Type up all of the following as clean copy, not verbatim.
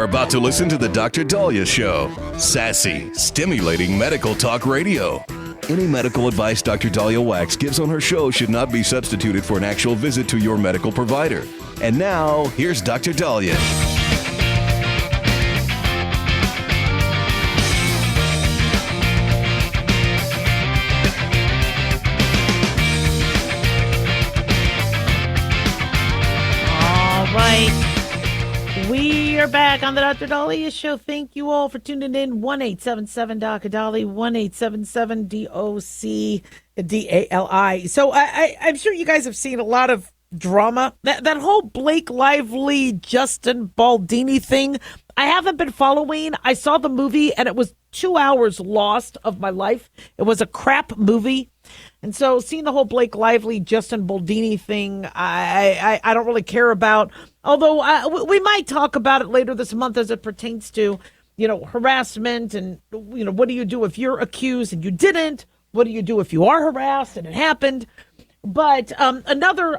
about to listen to the Dr. Daliah Show. Sassy, stimulating medical talk radio. Any medical advice Dr. Daliah Wax gives on her show should not be substituted for an actual visit to your medical provider. And now, here's Dr. Daliah. We are back on the Dr. Daliah Show. Thank you all for tuning in. 1-877-Dr. Dali, 1-877-DOC-DALI. So I'm sure you guys have seen a lot of drama. That whole Blake Lively, Justin Baldini thing, I haven't been following. I saw the movie, and it was 2 hours lost of my life. It was a crap movie. And so seeing the whole Blake Lively, Justin Baldini thing, I don't really care about. Although we might talk about it later this month as it pertains to, harassment and, what do you do if you're accused and you didn't? What do you do if you are harassed and it happened? But another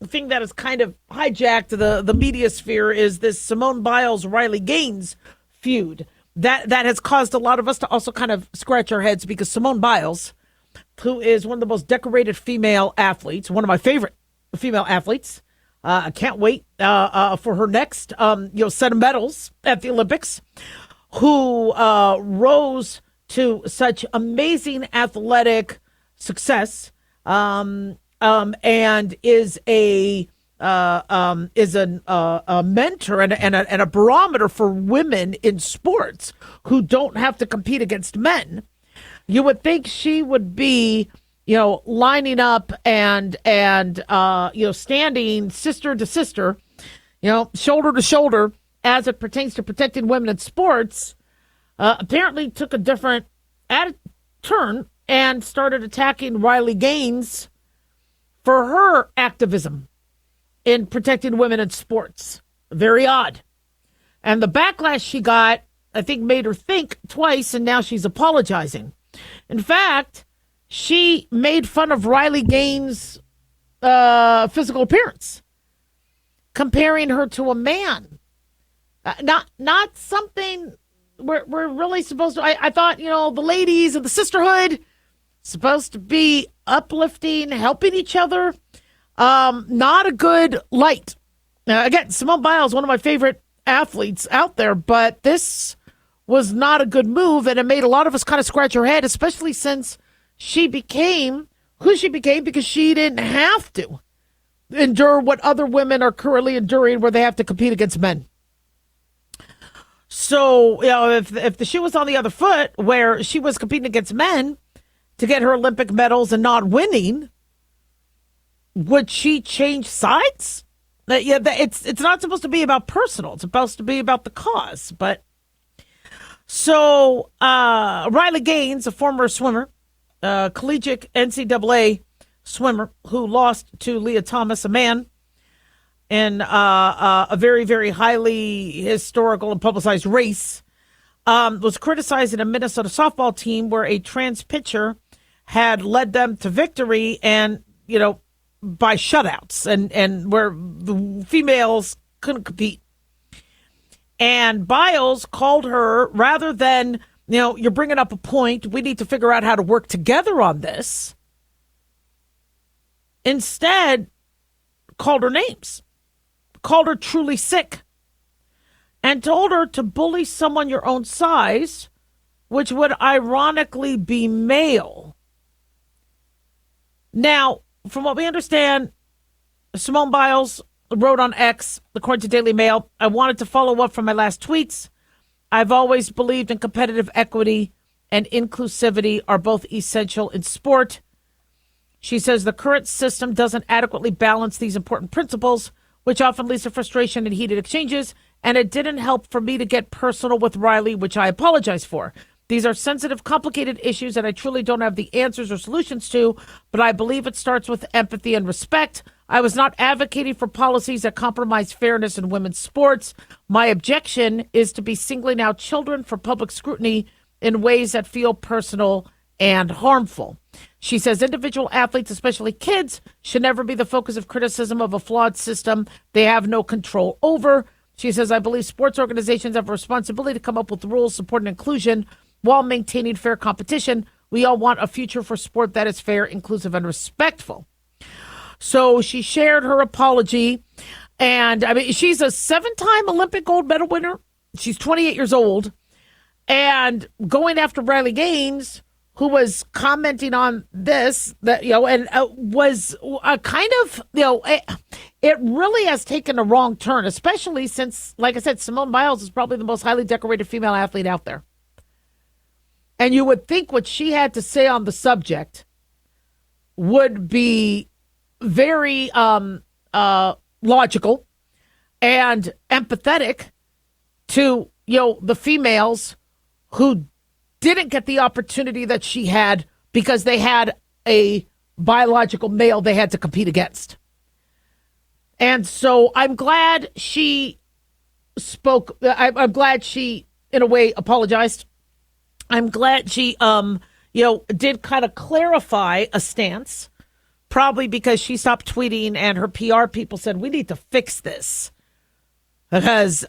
thing that has kind of hijacked the media sphere is this Simone Biles, Riley Gaines feud. That has caused a lot of us to also kind of scratch our heads because Simone Biles, who is one of the most decorated female athletes, one of my favorite female athletes. I can't wait for her next set of medals at the Olympics, who rose to such amazing athletic success and is a mentor and a barometer for women in sports who don't have to compete against men. You would think she would be, lining up and standing sister to sister, shoulder to shoulder as it pertains to protecting women in sports. Apparently took a different turn and started attacking Riley Gaines for her activism in protecting women in sports. Very odd. And the backlash she got, I think, made her think twice, and now she's apologizing. In fact, she made fun of Riley Gaines' physical appearance, comparing her to a man. Not something we're really supposed to. I thought, the ladies of the sisterhood supposed to be uplifting, helping each other. Not a good light. Again, Simone Biles, one of my favorite athletes out there, but this was not a good move, and it made a lot of us kind of scratch our head, especially since she became who she became because she didn't have to endure what other women are currently enduring where they have to compete against men. So, if the shoe was on the other foot where she was competing against men to get her Olympic medals and not winning, would she change sides? It's not supposed to be about personal. It's supposed to be about the cause. But so Riley Gaines, a former swimmer, collegiate NCAA swimmer who lost to Leah Thomas, a man, in a very, very highly historical and publicized race, was criticizing a Minnesota softball team where a trans pitcher had led them to victory and, by shutouts and where the females couldn't compete. And Biles called her, rather than, you're bringing up a point, we need to figure out how to work together on this, instead called her names, called her truly sick, and told her to bully someone your own size, which would ironically be male. Now, from what we understand, Simone Biles wrote on X, according to Daily Mail, I wanted to follow up from my last tweets. I've always believed in competitive equity and inclusivity are both essential in sport. She says the current system doesn't adequately balance these important principles, which often leads to frustration and heated exchanges, and it didn't help for me to get personal with Riley, which I apologize for. These are sensitive, complicated issues that I truly don't have the answers or solutions to, but I believe it starts with empathy and respect. I was not advocating for policies that compromise fairness in women's sports. My objection is to be singling out children for public scrutiny in ways that feel personal and harmful. She says individual athletes, especially kids, should never be the focus of criticism of a flawed system they have no control over. She says, I believe sports organizations have a responsibility to come up with rules supporting inclusion while maintaining fair competition. We all want a future for sport that is fair, inclusive, and respectful. So she shared her apology. And I mean, she's a 7-time Olympic gold medal winner. She's 28 years old. And going after Riley Gaines, who was commenting on this, that, and was kind of, it really has taken a wrong turn, especially since, like I said, Simone Biles is probably the most highly decorated female athlete out there. And you would think what she had to say on the subject would be very logical and empathetic to, the females who didn't get the opportunity that she had because they had a biological male they had to compete against. And so I'm glad she spoke. I'm glad she, in a way, apologized. I'm glad she, did kind of clarify a stance, probably because she stopped tweeting and her PR people said, we need to fix this because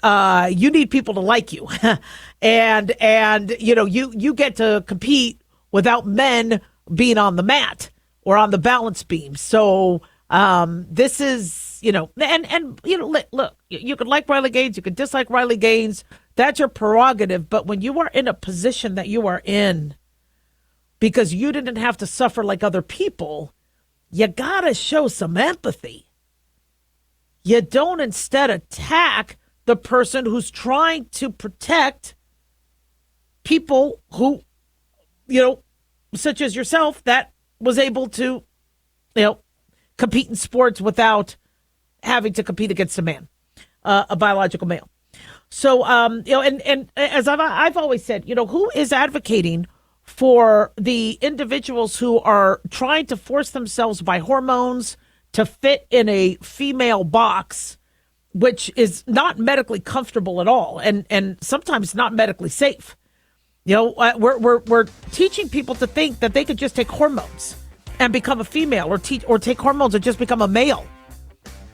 you need people to like you. and you get to compete without men being on the mat or on the balance beam. So this is, look, you could like Riley Gaines, you could dislike Riley Gaines. That's your prerogative. But when you are in a position that you are in, because you didn't have to suffer like other people, you got to show some empathy. You don't instead attack the person who's trying to protect people who, such as yourself, that was able to, compete in sports without having to compete against a man, a biological male. So, and as I've always said, who is advocating for the individuals who are trying to force themselves by hormones to fit in a female box, which is not medically comfortable at all, and sometimes not medically safe. We're teaching people to think that they could just take hormones and become a female, or take hormones and just become a male.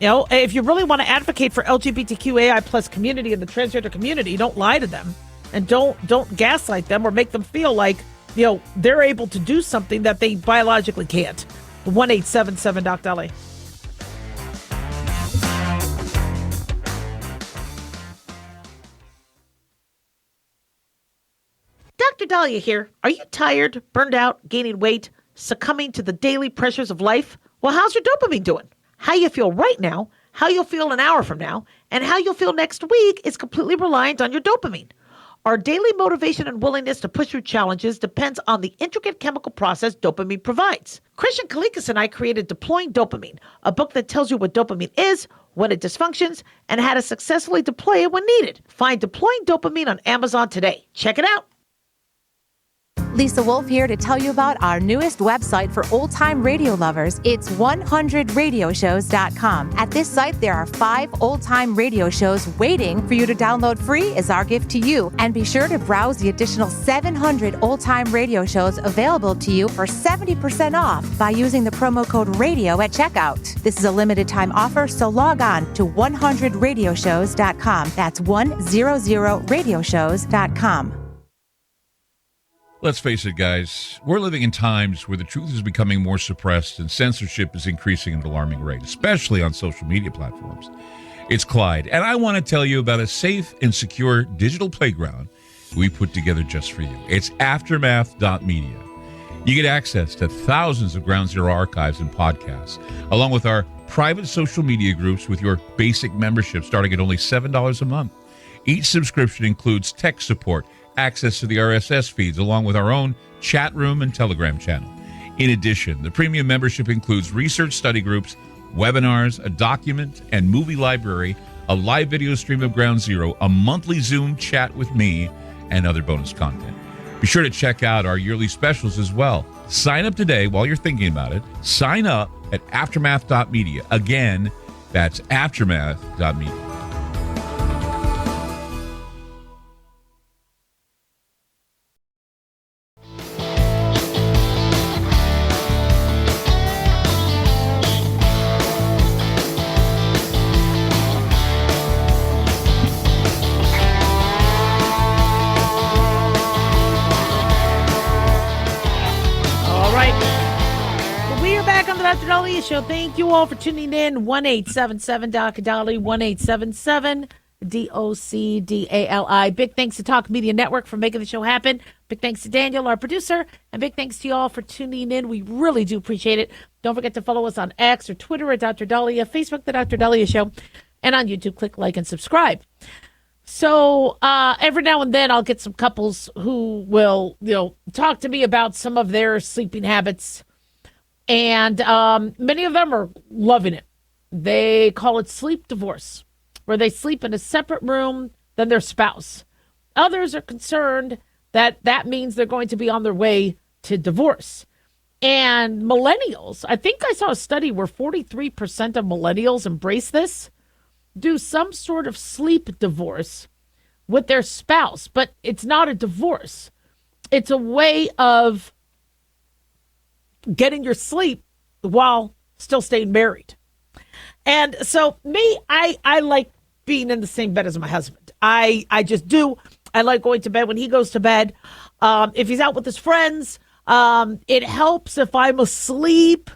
If you really want to advocate for LGBTQAI plus community and the transgender community, don't lie to them and don't gaslight them or make them feel like, they're able to do something that they biologically can't. 1-877 Doc Daliah. Dr. Daliah here. Are you tired, burned out, gaining weight, succumbing to the daily pressures of life? Well, how's your dopamine doing? How you feel right now, how you'll feel an hour from now, and how you'll feel next week is completely reliant on your dopamine. Our daily motivation and willingness to push through challenges depends on the intricate chemical process dopamine provides. Christian Kalikas and I created Deploying Dopamine, a book that tells you what dopamine is, when it dysfunctions, and how to successfully deploy it when needed. Find Deploying Dopamine on Amazon today. Check it out. Lisa Wolf here to tell you about our newest website for old-time radio lovers. It's 100radioshows.com. At this site, there are 5 old-time radio shows waiting for you to download free as our gift to you. And be sure to browse the additional 700 old-time radio shows available to you for 70% off by using the promo code RADIO at checkout. This is a limited-time offer, so log on to 100radioshows.com. That's 100radioshows.com. Let's face it, guys, we're living in times where the truth is becoming more suppressed and censorship is increasing at an alarming rate, especially on social media platforms. It's Clyde, and I want to tell you about a safe and secure digital playground we put together just for you. It's aftermath.media. You get access to thousands of Ground Zero archives and podcasts, along with our private social media groups with your basic membership starting at only $7 a month. Each subscription includes tech support, access to the RSS feeds, along with our own chat room and Telegram channel. In addition, the premium membership includes research study groups, webinars, a document and movie library, a live video stream of Ground Zero, a monthly Zoom chat with me, and other bonus content. Be sure to check out our yearly specials as well. Sign up today while you're thinking about it. Sign up at aftermath.media. Again, that's aftermath.media. Dr. Daliah Show. Thank you all for tuning in. 1-877-Dr. 1-877 DOCDALI. Big thanks to Talk Media Network for making the show happen. Big thanks to Daniel, our producer, and big thanks to you all for tuning in. We really do appreciate it. Don't forget to follow us on X or Twitter at Dr. Daliah, Facebook, The Dr. Daliah Show, and on YouTube, click like and subscribe. So every now and then I'll get some couples who will, talk to me about some of their sleeping habits. And many of them are loving it. They call it sleep divorce, where they sleep in a separate room than their spouse. Others are concerned that that means they're going to be on their way to divorce. And millennials, I think I saw a study where 43% of millennials embrace this, do some sort of sleep divorce with their spouse. But it's not a divorce. It's a way of getting your sleep while still staying married. And so me, I like being in the same bed as my husband. I just do. I like going to bed when he goes to bed. If he's out with his friends, it helps if I'm asleep,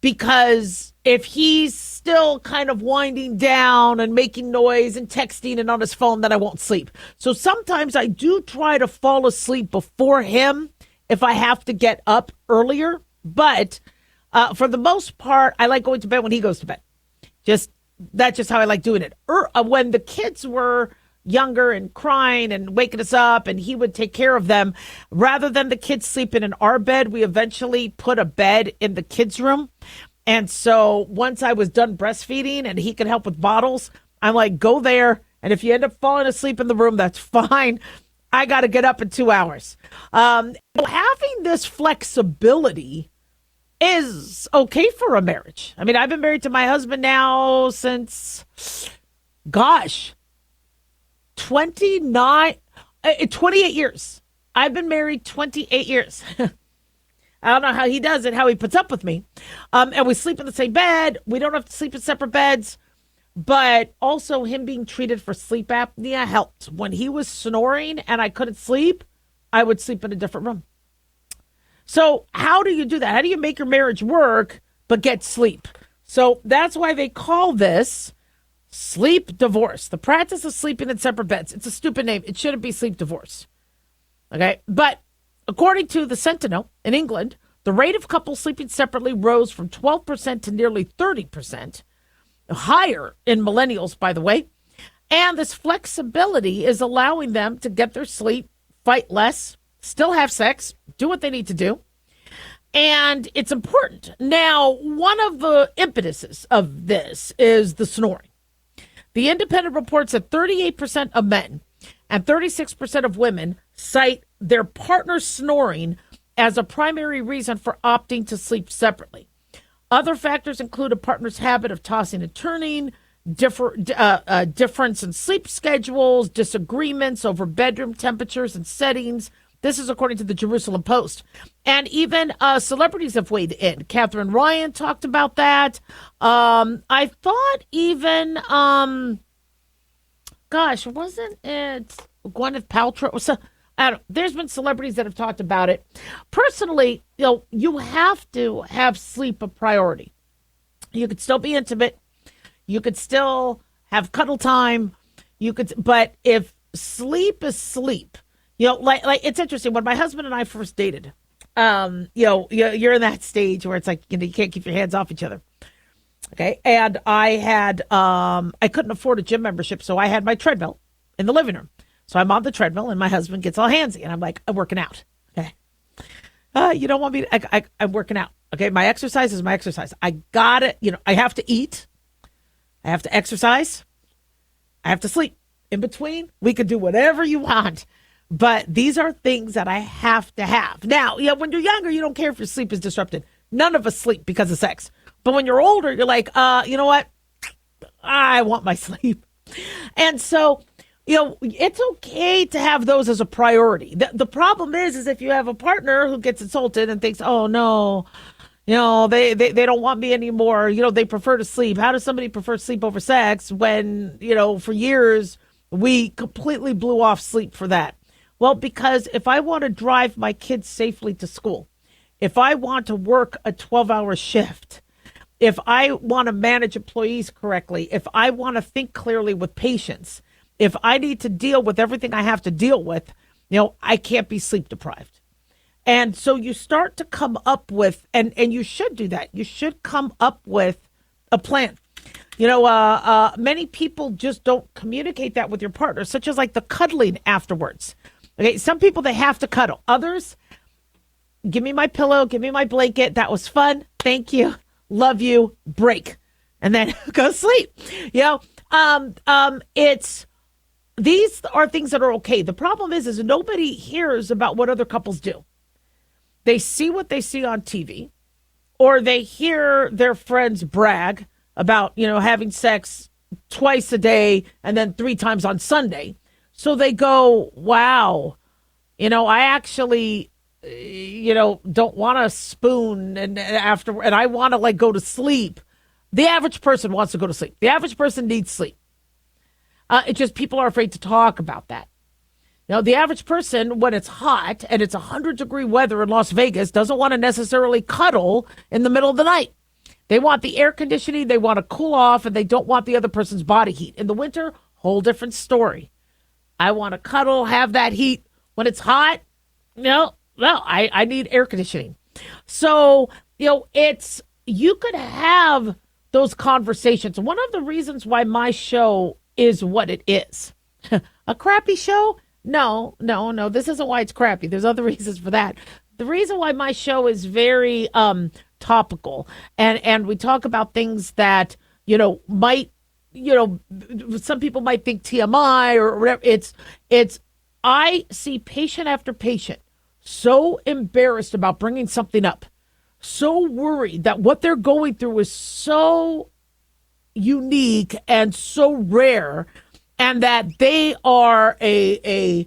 because if he's still kind of winding down and making noise and texting and on his phone, then I won't sleep. So sometimes I do try to fall asleep before him if I have to get up earlier. But for the most part, I like going to bed when he goes to bed. That's just how I like doing it. When the kids were younger and crying and waking us up, and he would take care of them, rather than the kids sleeping in our bed, we eventually put a bed in the kids' room. And so once I was done breastfeeding and he could help with bottles, I'm like, go there. And if you end up falling asleep in the room, that's fine. I got to get up in 2 hours. Having this flexibility is okay for a marriage. I mean, I've been married to my husband now since, 28 years. I've been married 28 years. I don't know how he does it, how he puts up with me. And we sleep in the same bed. We don't have to sleep in separate beds. But also him being treated for sleep apnea helped. When he was snoring and I couldn't sleep, I would sleep in a different room. So how do you do that? How do you make your marriage work but get sleep? So that's why they call this sleep divorce. The practice of sleeping in separate beds. It's a stupid name. It shouldn't be sleep divorce. Okay? But according to the Sentinel in England, the rate of couples sleeping separately rose from 12% to nearly 30%. Higher in millennials, by the way. And this flexibility is allowing them to get their sleep, fight less, still have sex, do what they need to do. And it's important. Now, one of the impetuses of this is the snoring. The Independent reports that 38% of men and 36% of women cite their partner snoring as a primary reason for opting to sleep separately. Other factors include a partner's habit of tossing and turning, difference in sleep schedules, disagreements over bedroom temperatures and settings. This is according to the Jerusalem Post. And even celebrities have weighed in. Catherine Ryan talked about that. I thought even, wasn't it Gwyneth Paltrow? I don't know. There's been celebrities that have talked about it. Personally, you have to have sleep a priority. You could still be intimate. You could still have cuddle time. But if sleep is sleep, like it's interesting. When my husband and I first dated, you're in that stage where it's like, you can't keep your hands off each other. Okay. And I couldn't afford a gym membership. So I had my treadmill in the living room. So I'm on the treadmill and my husband gets all handsy and I'm like, I'm working out. Okay. You don't want me to, I'm working out. Okay. My exercise is my exercise. I got it. I have to eat. I have to exercise. I have to sleep. In between, we could do whatever you want. But these are things that I have to have. Now, when you're younger, you don't care if your sleep is disrupted. None of us sleep because of sex. But when you're older, you're like, you know what? I want my sleep. And so, it's okay to have those as a priority. The problem is if you have a partner who gets insulted and thinks, oh, no, they don't want me anymore. They prefer to sleep. How does somebody prefer sleep over sex when, for years we completely blew off sleep for that? Well, because if I want to drive my kids safely to school, if I want to work a 12-hour shift, if I want to manage employees correctly, if I want to think clearly with patience, if I need to deal with everything I have to deal with, I can't be sleep deprived. And so you start to come up with, and you should do that. You should come up with a plan. Many people just don't communicate that with your partner, such as like the cuddling afterwards. Okay, some people, they have to cuddle. Others, give me my pillow, give me my blanket. That was fun. Thank you. Love you. Break. And then go sleep. These are things that are okay. The problem is nobody hears about what other couples do. They see what they see on TV, or they hear their friends brag about, having sex twice a day and then 3 times on Sunday. So they go, wow, I actually, don't want to spoon and I want to go to sleep. The average person wants to go to sleep. The average person needs sleep. It's just people are afraid to talk about that. The average person, when it's hot and it's 100-degree weather in Las Vegas, doesn't want to necessarily cuddle in the middle of the night. They want the air conditioning, they want to cool off, and they don't want the other person's body heat. In the winter, whole different story. I want to cuddle, have that heat. When it's hot, I need air conditioning. So, you could have those conversations. One of the reasons why my show is what it is. A crappy show? No. This isn't why it's crappy. There's other reasons for that. The reason why my show is very topical and we talk about things that, might, some people might think TMI or whatever. It's I see patient after patient so embarrassed about bringing something up, so worried that what they're going through is so unique and so rare, and that they are an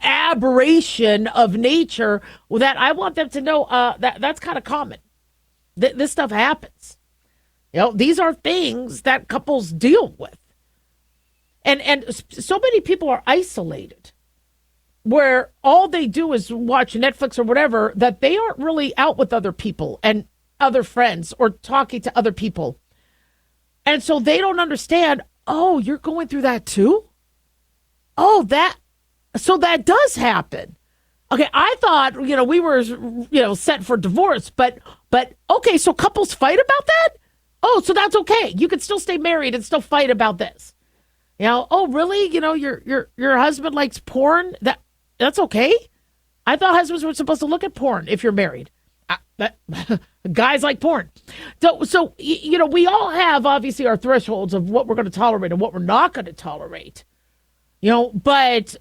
aberration of nature, that I want them to know that's kind of common. This stuff happens. These are things that couples deal with. And so many people are isolated, where all they do is watch Netflix or whatever, that they aren't really out with other people and other friends or talking to other people. And so they don't understand, oh, you're going through that too? Oh, so that does happen. Okay, I thought, we were, set for divorce, but okay, so couples fight about that? Oh, so that's okay. You can still stay married and still fight about this. Oh, really? Your husband likes porn? That's okay? I thought husbands were supposed to look at porn if you're married. Guys like porn. So we all have obviously our thresholds of what we're going to tolerate and what we're not going to tolerate. But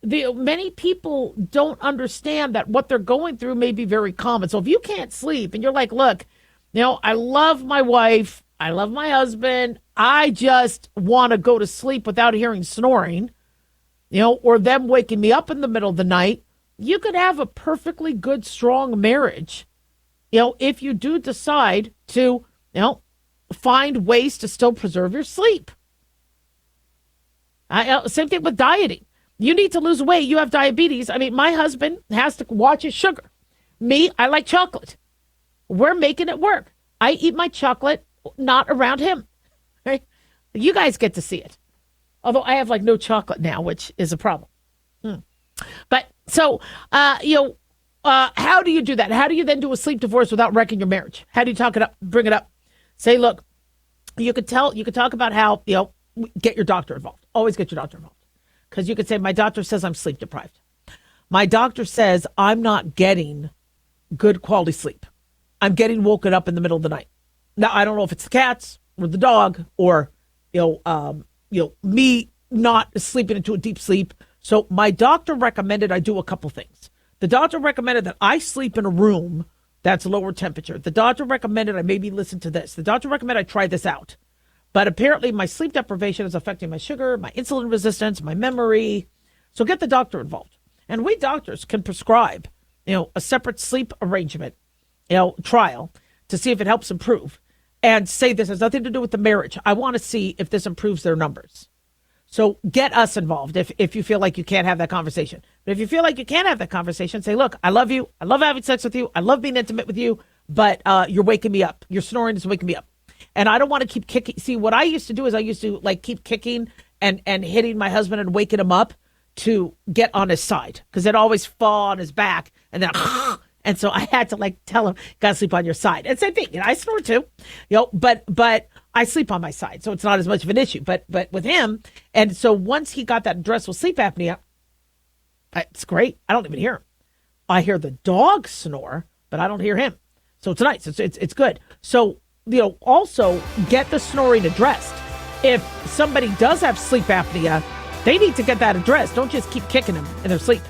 many people don't understand that what they're going through may be very common. So if you can't sleep and you're like, look, I love my wife, I love my husband, I just want to go to sleep without hearing snoring, or them waking me up in the middle of the night, you could have a perfectly good, strong marriage, if you do decide to, find ways to still preserve your sleep. Same thing with dieting. You need to lose weight. You have diabetes. I mean, my husband has to watch his sugar. Me, I like chocolate. We're making it work. I eat my chocolate, not around him. Right? You guys get to see it. Although I have no chocolate now, which is a problem. But so, how do you do that? How do you then do a sleep divorce without wrecking your marriage? How do you talk it up, bring it up? Say, look, you could talk about how, get your doctor involved. Always get your doctor involved. Because you could say, my doctor says I'm sleep deprived. My doctor says I'm not getting good quality sleep. I'm getting woken up in the middle of the night. Now, I don't know if it's the cats or the dog or, me not sleeping into a deep sleep. So my doctor recommended I do a couple things. The doctor recommended that I sleep in a room that's lower temperature. The doctor recommended I maybe listen to this. The doctor recommended I try this out. But apparently my sleep deprivation is affecting my sugar, my insulin resistance, my memory. So get the doctor involved. And we doctors can prescribe, a separate sleep arrangement, trial to see if it helps improve. And say this has nothing to do with the marriage. I want to see if this improves their numbers. So get us involved if you feel like you can't have that conversation. But if you feel like you can't have that conversation, say, look, I love you. I love having sex with you. I love being intimate with you, but you're waking me up. Your snoring is waking me up. And I don't want to keep kicking. See, what I used to do is I used to like keep kicking and hitting my husband and waking him up to get on his side because it'd always fall on his back. And then, and so I had to like tell him, gotta sleep on your side. And same thing, I snore too, but I sleep on my side. So it's not as much of an issue, but with him. And so once he got that addressed with sleep apnea, it's great. I don't even hear him. I hear the dog snore, but I don't hear him. So it's nice. It's good. So, also get the snoring addressed. If somebody does have sleep apnea, they need to get that addressed. Don't just keep kicking them in their sleep.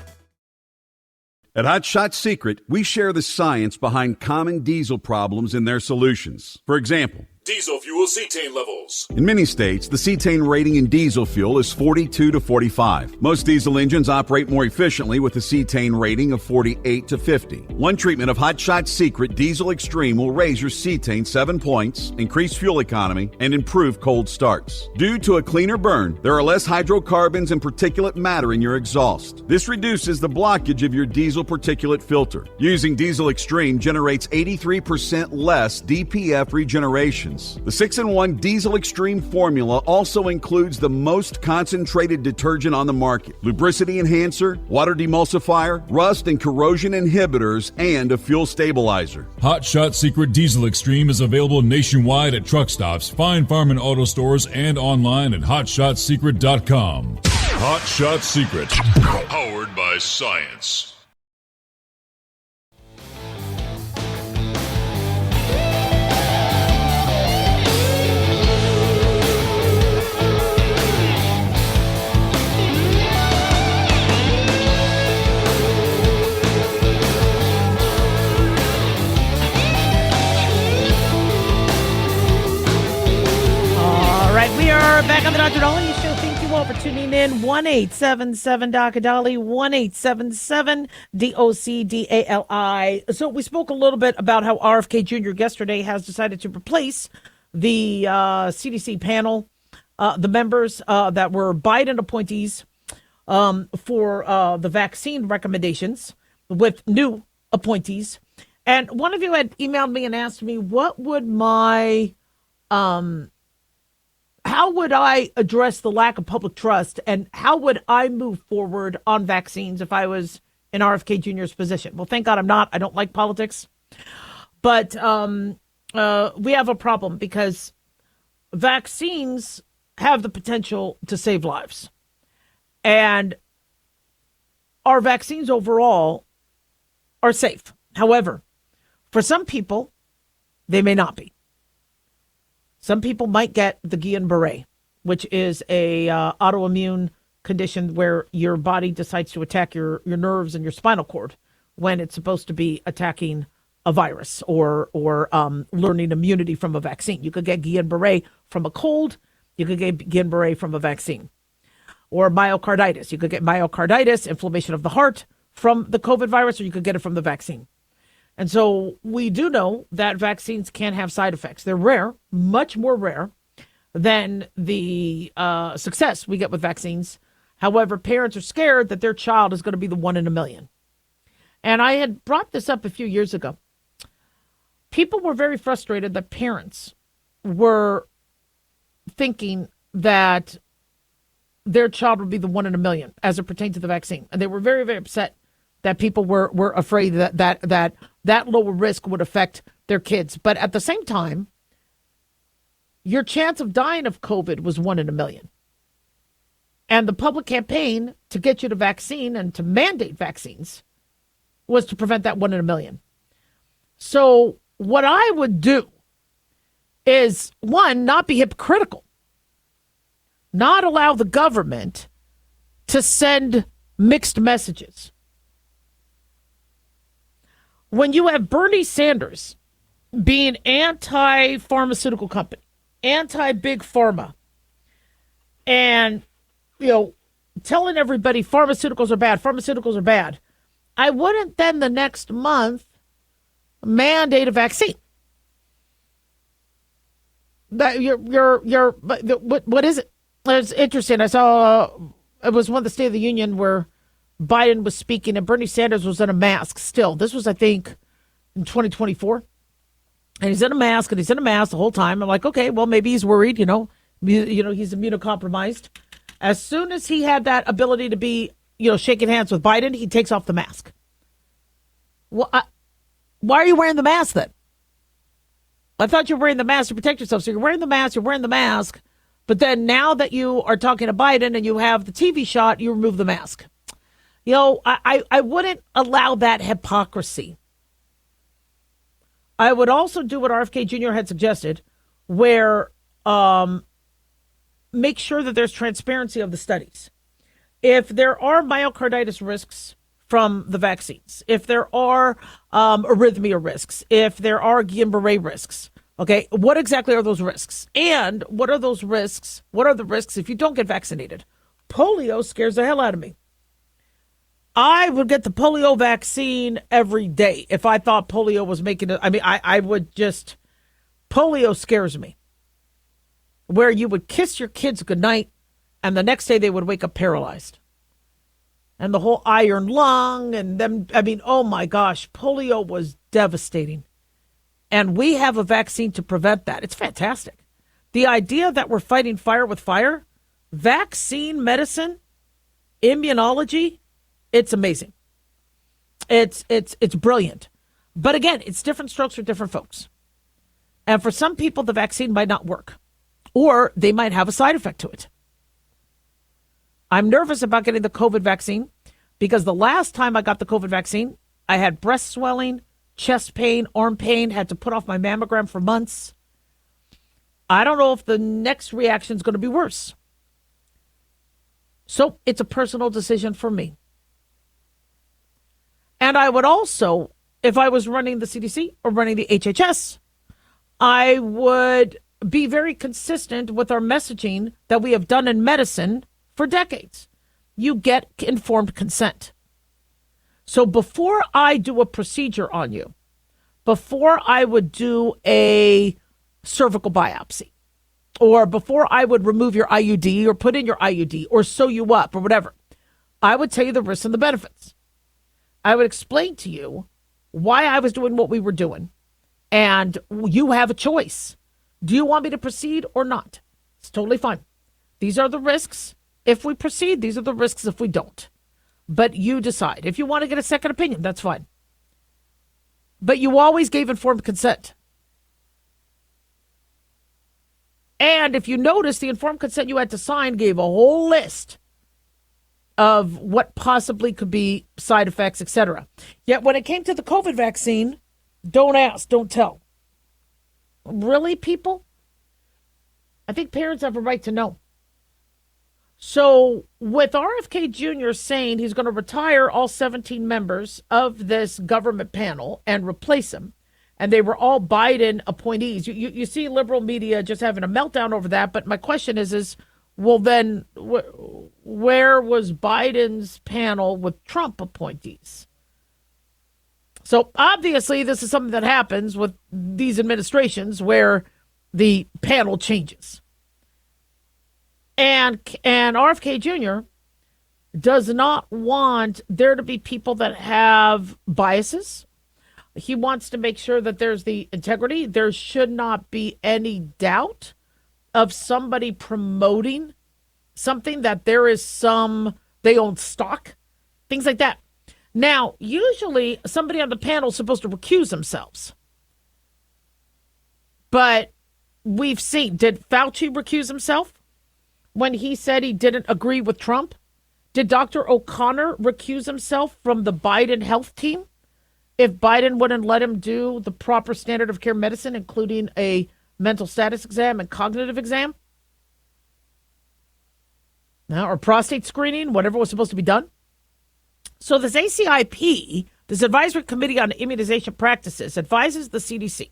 At Hot Shot Secret, we share the science behind common diesel problems and their solutions. For example, Diesel fuel cetane levels. in many states, the cetane rating in diesel fuel is 42 to 45. Most diesel engines operate more efficiently with a cetane rating of 48 to 50. One treatment of Hot Shot Secret Diesel Extreme will raise your cetane 7 points, increase fuel economy, and improve cold starts. Due to a cleaner burn, there are less hydrocarbons and particulate matter in your exhaust. This reduces the blockage of your diesel particulate filter. Using Diesel Extreme generates 83% less DPF regeneration. The 6-in-1 Diesel Extreme formula also includes the most concentrated detergent on the market, lubricity enhancer, water demulsifier, rust and corrosion inhibitors, and a fuel stabilizer. Hot Shot Secret Diesel Extreme is available nationwide at truck stops, fine farm and auto stores, and online at hotshotsecret.com. Hot Shot Secret. Powered by science. We are back on the Dr. Daliah Show. Thank you all for tuning in. 1-877-Dr. Dali, 1-877-DOCDALI. So we spoke a little bit about how RFK Jr. yesterday has decided to replace the CDC panel, the members that were Biden appointees for the vaccine recommendations with new appointees. And one of you had emailed me and asked me, what would my... how would I address the lack of public trust and how would I move forward on vaccines if I was in RFK Jr.'s position? Well, thank God I'm not. I don't like politics. But we have a problem because vaccines have the potential to save lives. And our vaccines overall are safe. However, for some people, they may not be. Some people might get the Guillain-Barré, which is a autoimmune condition where your body decides to attack your nerves and your spinal cord when it's supposed to be attacking a virus or learning immunity from a vaccine. You could get Guillain-Barré from a cold. You could get Guillain-Barré from a vaccine. Or myocarditis. You could get myocarditis, inflammation of the heart from the COVID virus, or you could get it from the vaccine. And so we do know that vaccines can have side effects. They're rare, much more rare than the success we get with vaccines. However, parents are scared that their child is going to be the 1 in a million. And I had brought this up a few years ago. People were very frustrated that parents were thinking that their child would be the 1 in a million as it pertained to the vaccine. And they were very, very upset that people were afraid that lower risk would affect their kids. But at the same time, your chance of dying of COVID was 1 in a million. And the public campaign to get you to vaccine and to mandate vaccines was to prevent that 1 in a million. So what I would do is, one, not be hypocritical, not allow the government to send mixed messages. When you have Bernie Sanders being anti-pharmaceutical company, anti-big pharma, and, telling everybody pharmaceuticals are bad, I wouldn't then the next month mandate a vaccine. That what is it? It's interesting. I saw it was one of the State of the Union where Biden was speaking and Bernie Sanders was in a mask still. This was, I think, in 2024. And he's in a mask the whole time. I'm like, okay, well, maybe he's worried, he's immunocompromised. As soon as he had that ability to be, shaking hands with Biden, he takes off the mask. Well, why are you wearing the mask then? I thought you were wearing the mask to protect yourself. So you're wearing the mask. But then now that you are talking to Biden and you have the TV shot, you remove the mask. I wouldn't allow that hypocrisy. I would also do what RFK Jr. had suggested, where make sure that there's transparency of the studies. If there are myocarditis risks from the vaccines, if there are arrhythmia risks, if there are Guillain-Barré risks, okay, what exactly are those risks? And what are those risks? What are the risks if you don't get vaccinated? Polio scares the hell out of me. I would get the polio vaccine every day if I thought polio was making it. I mean, I would just, polio scares me. Where you would kiss your kids goodnight and the next day they would wake up paralyzed. And the whole iron lung and them, oh my gosh, polio was devastating. And we have a vaccine to prevent that. It's fantastic. The idea that we're fighting fire with fire, vaccine medicine, immunology, it's amazing. It's brilliant. But again, it's different strokes for different folks. And for some people, the vaccine might not work, or they might have a side effect to it. I'm nervous about getting the COVID vaccine because the last time I got the COVID vaccine, I had breast swelling, chest pain, arm pain, had to put off my mammogram for months. I don't know if the next reaction is going to be worse. So it's a personal decision for me. And I would also, if I was running the CDC or running the HHS, I would be very consistent with our messaging that we have done in medicine for decades. You get informed consent. So before I do a procedure on you, before I would do a cervical biopsy, or before I would remove your IUD or put in your IUD or sew you up or whatever, I would tell you the risks and the benefits. I would explain to you why I was doing what we were doing. And you have a choice. Do you want me to proceed or not? It's totally fine. These are the risks if we proceed. These are the risks if we don't. But you decide. If you want to get a second opinion, that's fine. But you always gave informed consent. And if you notice, the informed consent you had to sign gave a whole list of what possibly could be side effects, etc. Yet when it came to the COVID vaccine, don't ask, don't tell. Really, people? I think parents have a right to know. So with RFK Jr. saying he's going to retire all 17 members of this government panel and replace them, and they were all Biden appointees. You see liberal media just having a meltdown over that. But my question is well, then where was Biden's panel with Trump appointees? So obviously this is something that happens with these administrations where the panel changes. And RFK Jr. does not want there to be people that have biases. He wants to make sure that there's the integrity. There should not be any doubt of somebody promoting something that there is they own stock, things like that. Now, usually somebody on the panel is supposed to recuse themselves. But we've seen, did Fauci recuse himself when he said he didn't agree with Trump? Did Dr. O'Connor recuse himself from the Biden health team if Biden wouldn't let him do the proper standard of care medicine, including a mental status exam and cognitive exam? Now, or prostate screening, whatever was supposed to be done. So this ACIP, this Advisory Committee on Immunization Practices, advises the CDC.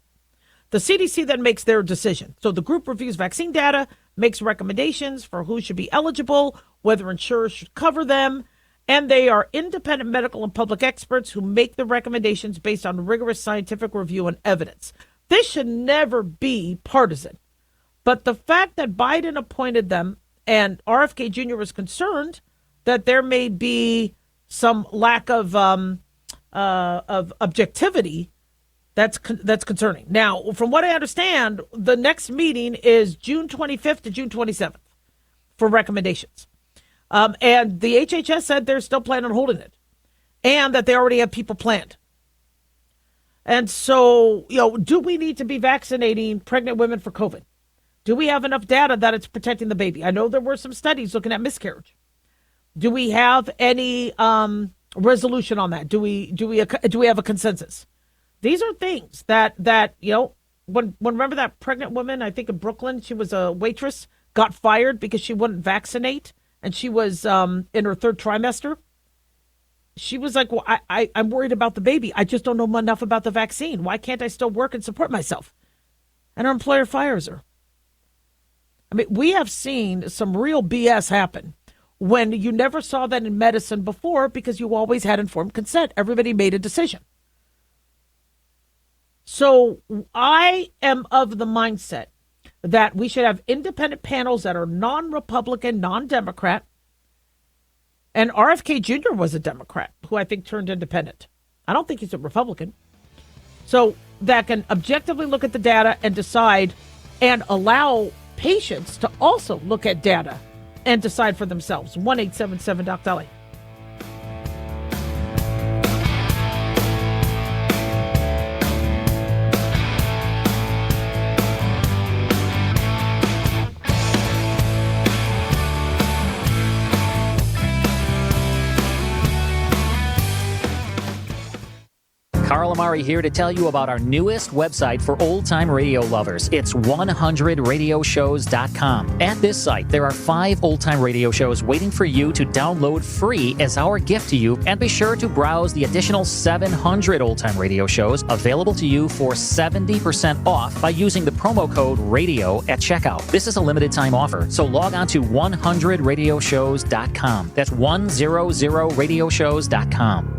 The CDC then makes their decision. So the group reviews vaccine data, makes recommendations for who should be eligible, whether insurers should cover them, and they are independent medical and public experts who make the recommendations based on rigorous scientific review and evidence. This should never be partisan. But the fact that Biden appointed them And RFK Jr. was concerned that there may be some lack of objectivity that's concerning. Now, from what I understand, the next meeting is June 25th to June 27th for recommendations. And the HHS said they're still planning on holding it and that they already have people planned. And so, do we need to be vaccinating pregnant women for COVID? Do we have enough data that it's protecting the baby? I know there were some studies looking at miscarriage. Do we have any resolution on that? Do we have a consensus? These are things that when remember that pregnant woman, I think in Brooklyn, she was a waitress, got fired because she wouldn't vaccinate, and she was in her third trimester. She was like, well, I'm worried about the baby. I just don't know enough about the vaccine. Why can't I still work and support myself? And her employer fires her. I mean, we have seen some real BS happen when you never saw that in medicine before because you always had informed consent. Everybody made a decision. So I am of the mindset that we should have independent panels that are non-Republican, non-Democrat. And RFK Jr. was a Democrat who I think turned independent. I don't think he's a Republican. So that can objectively look at the data and decide and allow patients to also look at data and decide for themselves. 1-877-DOC-DALIAH. Carl Amari here to tell you about our newest website for old-time radio lovers. It's 100radioshows.com. At this site, there are 5 old-time radio shows waiting for you to download free as our gift to you, and be sure to browse the additional 700 old-time radio shows available to you for 70% off by using the promo code RADIO at checkout. This is a limited-time offer, so log on to 100radioshows.com. That's 100radioshows.com.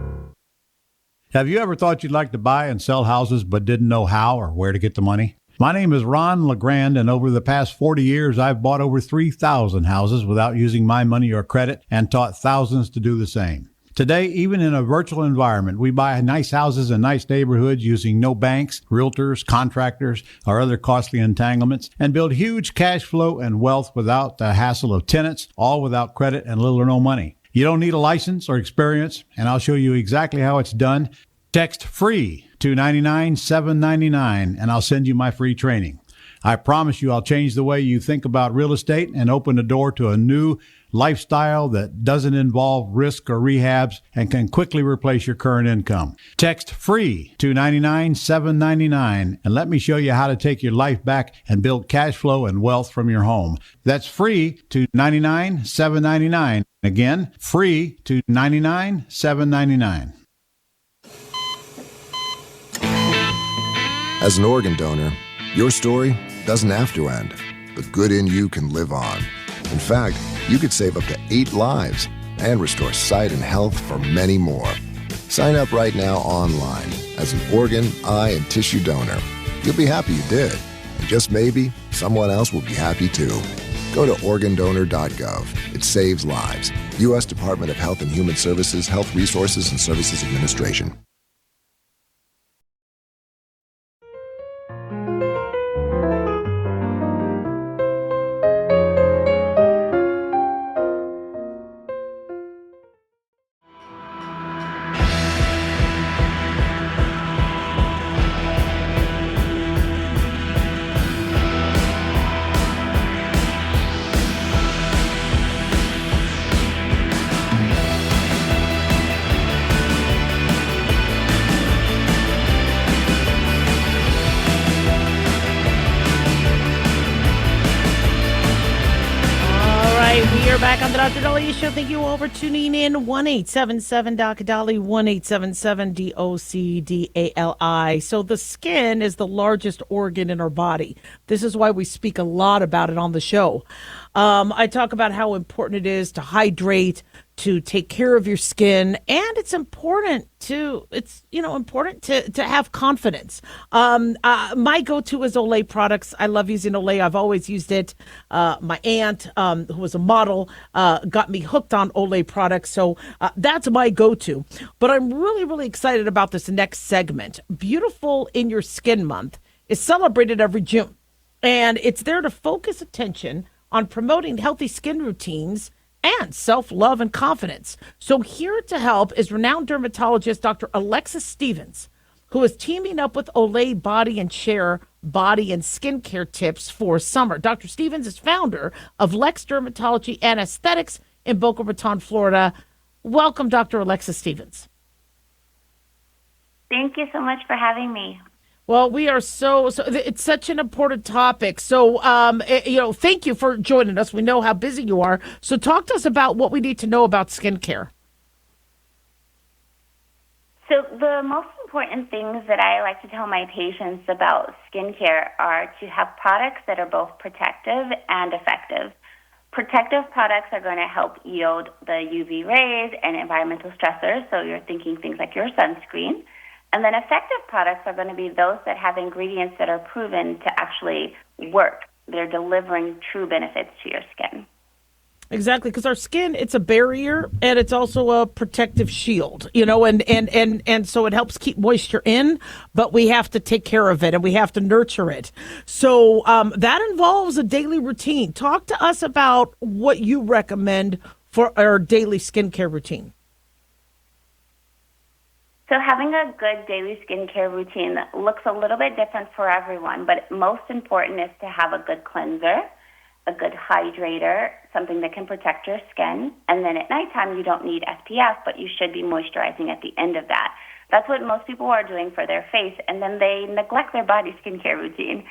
Have you ever thought you'd like to buy and sell houses but didn't know how or where to get the money? My name is Ron LeGrand, and over the past 40 years, I've bought over 3,000 houses without using my money or credit and taught thousands to do the same. Today, even in a virtual environment, we buy nice houses in nice neighborhoods using no banks, realtors, contractors, or other costly entanglements, and build huge cash flow and wealth without the hassle of tenants, all without credit and little or no money. You don't need a license or experience, and I'll show you exactly how it's done. Text FREE to 99799, and I'll send you my free training. I promise you I'll change the way you think about real estate and open the door to a new lifestyle that doesn't involve risk or rehabs and can quickly replace your current income. Text FREE to 99799 and let me show you how to take your life back and build cash flow and wealth from your home. That's FREE to 99799. Again, FREE to 99799. As an organ donor, your story doesn't have to end. The good in you can live on. In fact, you could save up to 8 lives and restore sight and health for many more. Sign up right now online as an organ, eye, and tissue donor. You'll be happy you did. And just maybe, someone else will be happy too. Go to organdonor.gov. It saves lives. U.S. Department of Health and Human Services, Health Resources and Services Administration. Back on the Dr. Daliah Show. Thank you all for tuning in. 1-877-DOC-DALI, 1-877-DOCDALI. So the skin is the largest organ in our body. This is why we speak a lot about it on the show. I talk about how important it is to hydrate, to take care of your skin, and it's important to have confidence. My go-to is Olay products. I love using Olay. I've always used it. My aunt, who was a model, got me hooked on Olay products, so that's my go-to. But I'm really, really excited about this next segment. Beautiful in Your Skin Month is celebrated every June, and it's there to focus attention on promoting healthy skin routines and self-love and confidence. So here to help is renowned dermatologist Dr. Alexis Stevens, who is teaming up with Olay Body and Share body and skincare tips for summer. Dr. Stevens is founder of Lex Dermatology and Aesthetics in Boca Raton, Florida. Welcome, Dr. Alexis Stevens. Thank you so much for having me. Well, we are so it's such an important topic. So, thank you for joining us. We know how busy you are. So talk to us about what we need to know about skincare. So the most important things that I like to tell my patients about skincare are to have products that are both protective and effective. Protective products are going to help yield the UV rays and environmental stressors, so you're thinking things like your sunscreen. And then effective products are going to be those that have ingredients that are proven to actually work. They're delivering true benefits to your skin. Exactly, because our skin, it's a barrier and it's also a protective shield, and so it helps keep moisture in, but we have to take care of it and we have to nurture it. So that involves a daily routine. Talk to us about what you recommend for our daily skincare routine. So having a good daily skincare routine looks a little bit different for everyone, but most important is to have a good cleanser, a good hydrator, something that can protect your skin. And then at nighttime, you don't need SPF, but you should be moisturizing at the end of that. That's what most people are doing for their face, and then they neglect their body skincare routine.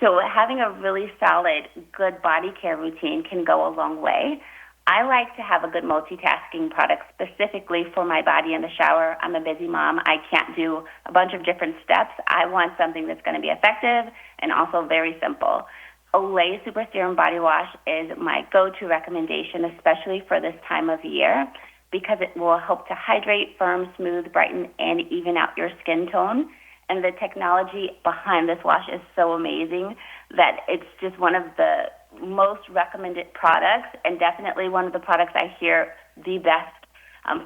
So having a really solid, good body care routine can go a long way. I like to have a good multitasking product specifically for my body in the shower. I'm a busy mom. I can't do a bunch of different steps. I want something that's going to be effective and also very simple. Olay Super Serum Body Wash is my go-to recommendation, especially for this time of year, because it will help to hydrate, firm, smooth, brighten, and even out your skin tone. And the technology behind this wash is so amazing that it's just one of the most recommended products, and definitely one of the products I hear the best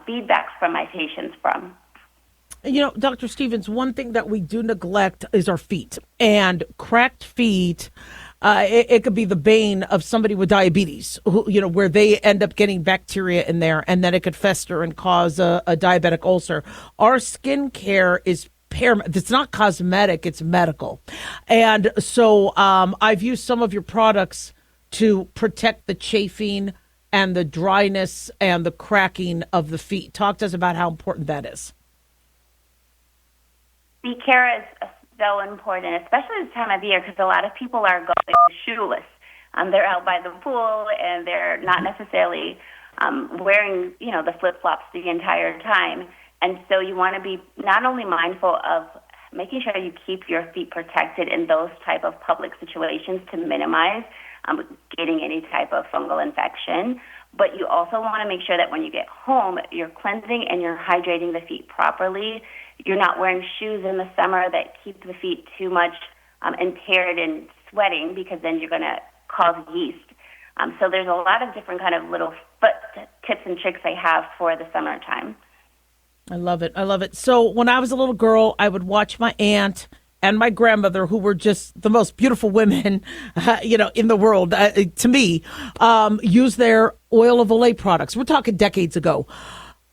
feedbacks from my patients from. Dr. Stevens, one thing that we do neglect is our feet, and cracked feet. It could be the bane of somebody with diabetes, where they end up getting bacteria in there, and then it could fester and cause a diabetic ulcer. Our skincare is paramount. It's not cosmetic, it's medical. And so I've used some of your products to protect the chafing and the dryness and the cracking of the feet. Talk to us about how important that is. Feet care is so important, especially this time of year, because a lot of people are going shoeless. They're out by the pool and they're not necessarily wearing, the flip-flops the entire time. And so you want to be not only mindful of making sure you keep your feet protected in those type of public situations to minimize getting any type of fungal infection, but you also want to make sure that when you get home, you're cleansing and you're hydrating the feet properly. You're not wearing shoes in the summer that keep the feet too much impaired and sweating, because then you're going to cause yeast. So there's a lot of different kind of little foot tips and tricks I have for the summertime. I love it. I love it. So when I was a little girl, I would watch my aunt and my grandmother, who were just the most beautiful women, in the world, to me, use their oil of Olay products. We're talking decades ago.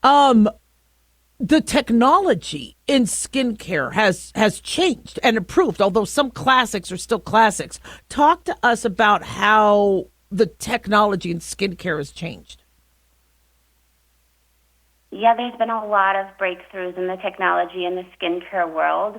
The technology in skincare has changed and improved, although some classics are still classics. Talk to us about how the technology in skincare has changed. Yeah, there's been a lot of breakthroughs in the technology in the skincare world.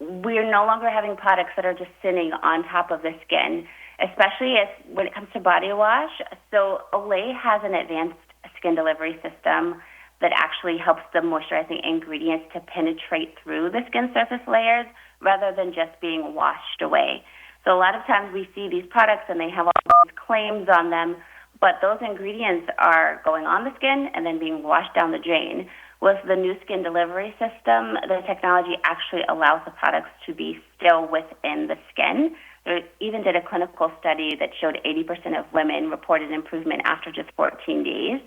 We're no longer having products that are just sitting on top of the skin, especially when it comes to body wash. So Olay has an advanced skin delivery system that actually helps the moisturizing ingredients to penetrate through the skin surface layers rather than just being washed away. So a lot of times we see these products and they have all these claims on them, but those ingredients are going on the skin and then being washed down the drain. With the new skin delivery system, the technology actually allows the products to be still within the skin. They even did a clinical study that showed 80% of women reported improvement after just 14 days.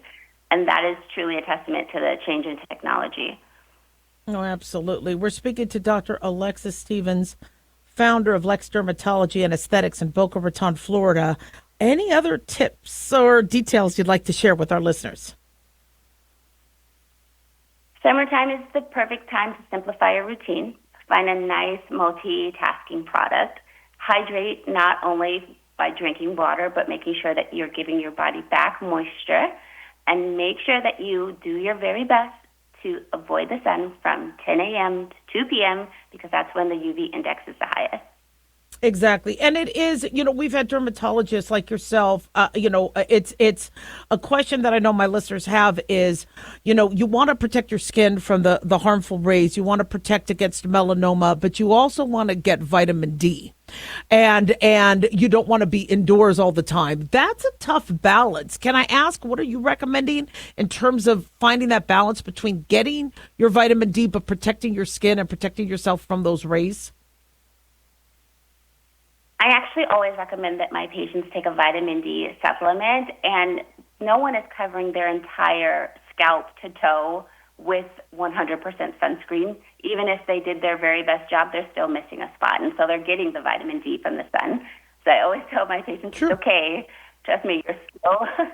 And that is truly a testament to the change in technology. Oh, absolutely. We're speaking to Dr. Alexis Stevens, founder of Lex Dermatology and Aesthetics in Boca Raton, Florida. Any other tips or details you'd like to share with our listeners? Summertime is the perfect time to simplify your routine. Find a nice multitasking product. Hydrate not only by drinking water, but making sure that you're giving your body back moisture. And make sure that you do your very best to avoid the sun from 10 a.m. to 2 p.m. because that's when the UV index is the highest. Exactly. And it is, we've had dermatologists like yourself, it's a question that I know my listeners have is, you want to protect your skin from the harmful rays. You want to protect against melanoma, but you also want to get vitamin D. And you don't want to be indoors all the time. That's a tough balance. Can I ask, what are you recommending in terms of finding that balance between getting your vitamin D, but protecting your skin and protecting yourself from those rays? I actually always recommend that my patients take a vitamin D supplement, and no one is covering their entire scalp to toe with 100% sunscreen. Even if they did their very best job, they're still missing a spot, and so they're getting the vitamin D from the sun. So I always tell my patients, It's okay, trust me,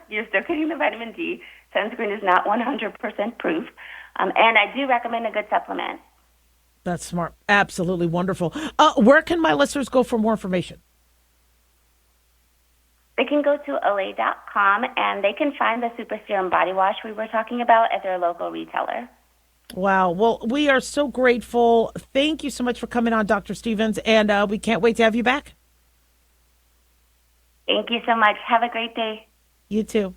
you're still getting the vitamin D. Sunscreen is not 100% proof, and I do recommend a good supplement. That's smart. Absolutely wonderful. Where can my listeners go for more information? They can go to Olay.com and they can find the Super Serum Body Wash we were talking about at their local retailer. Wow. Well, we are so grateful. Thank you so much for coming on, Dr. Stevens, and we can't wait to have you back. Thank you so much. Have a great day. You too.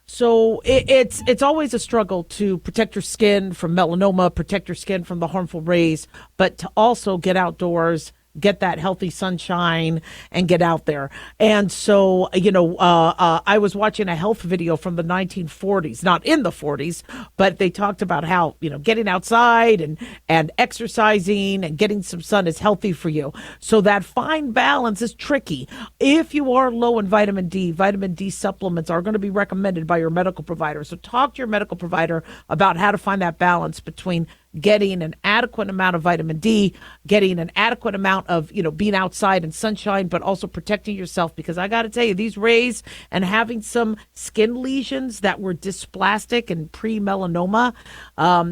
So it's always a struggle to protect your skin from melanoma, protect your skin from the harmful rays, but to also get outdoors, get that healthy sunshine and get out there. And so, I was watching a health video from the 1940s, not in the 40s, but they talked about how, getting outside and exercising and getting some sun is healthy for you. So that fine balance is tricky. If you are low in vitamin D supplements are going to be recommended by your medical provider. So talk to your medical provider about how to find that balance between getting an adequate amount of vitamin D, getting an adequate amount of, being outside in sunshine, but also protecting yourself. Because I got to tell you, these rays and having some skin lesions that were dysplastic and pre-melanoma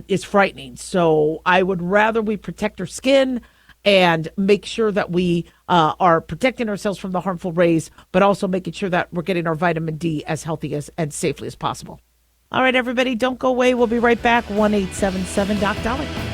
is frightening. So I would rather we protect our skin and make sure that we are protecting ourselves from the harmful rays, but also making sure that we're getting our vitamin D as healthy as and safely as possible. All right, everybody, don't go away. We'll be right back. 1-877-DOC-DALIAH.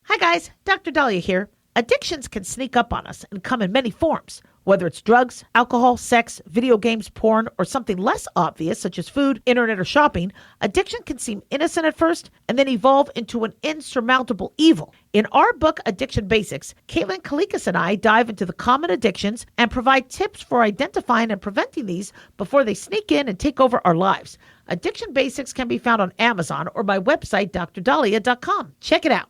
Hi guys, Dr. Daliah here. Addictions can sneak up on us and come in many forms, whether it's drugs, alcohol, sex, video games, porn, or something less obvious such as food, internet, or shopping. Addiction can seem innocent at first and then evolve into an insurmountable evil. In our book, Addiction Basics, Caitlin Kalikas and I dive into the common addictions and provide tips for identifying and preventing these before they sneak in and take over our lives. Addiction Basics can be found on Amazon or my website, drdaliah.com. Check it out.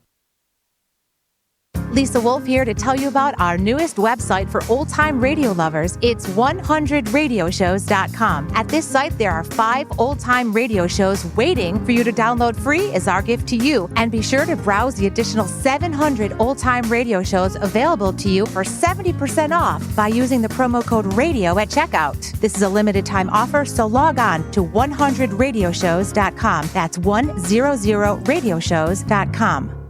Lisa Wolf here to tell you about our newest website for old-time radio lovers. It's 100radioshows.com. At this site, there are 5 old-time radio shows waiting for you to download free as our gift to you. And be sure to browse the additional 700 old-time radio shows available to you for 70% off by using the promo code RADIO at checkout. This is a limited-time offer, so log on to 100radioshows.com. That's 100radioshows.com.